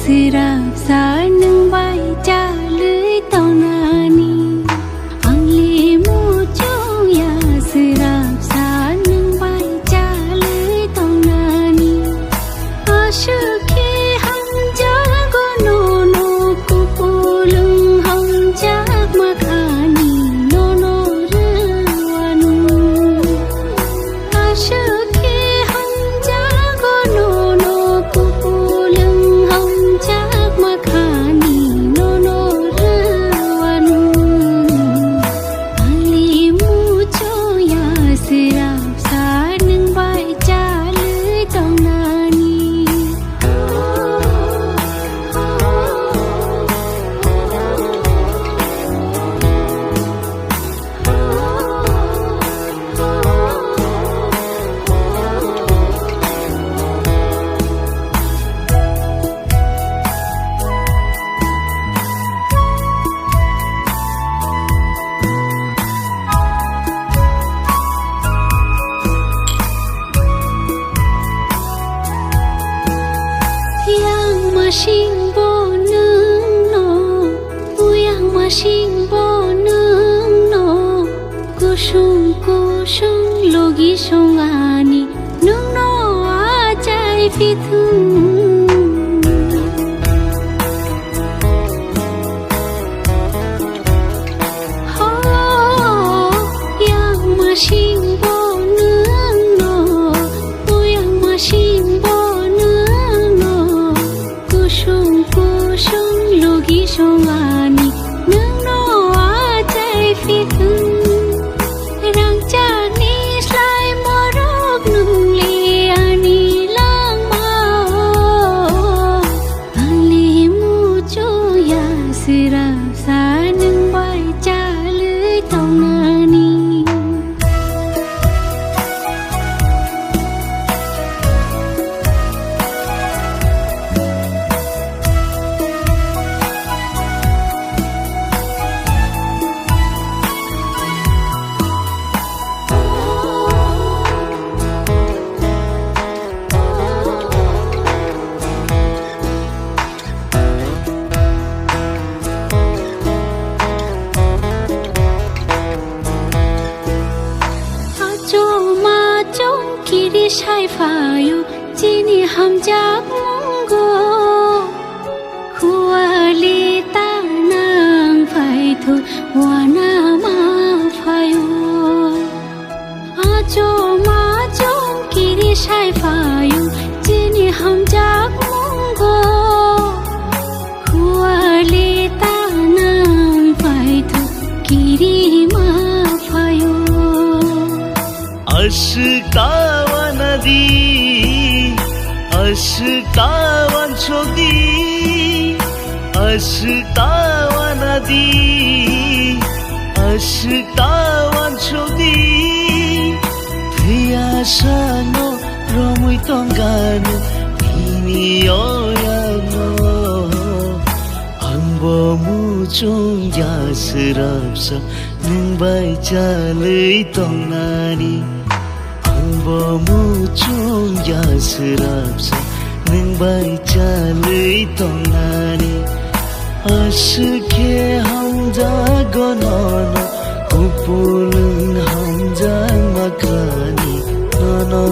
sirap sa nang bai cha lưới tàu nani angli mu chung ya sirap sa nang bai cha lưới tàu nani ashukhe ham ja go no no kupulung ham jak makhani no no rwanu ashukhe ham ja go no no kupulung ham jak makhani no no rwanu ali mu cho ya sirap sa nang bai cha lưới tàu nani yang masing bo nung no uyang masing bo nung no kusung kusung logi songani nung no ajai fithung ho yang masing bo nung no uyang masing bo nung no kusung kusung logi songani nung no ajai fithung rang cha ni slai morok nung le ani lang mao ali mu cho ya sirap sa nang bai cha lưới tàu nani kiri sai fayu chini ham jak mungo khuali ta nang phai thu wana ma phayu ajo ma jom kiri sai fayu chini ham jak mungo khuali ta nang phai thu kiri ma phayu Ashkawan nadi, ashkawan chodi, ashkawan nadi, ashkawan chodi. Thia sano romui tongano, ini oyano. Angbo muchung ya sirap sa nang bai cha lưới tong nani. Angbo muchung ya sirap sa nang bai cha lưới tong nani. Ashukhe ham ja go no no kupulung ham ja makhani no no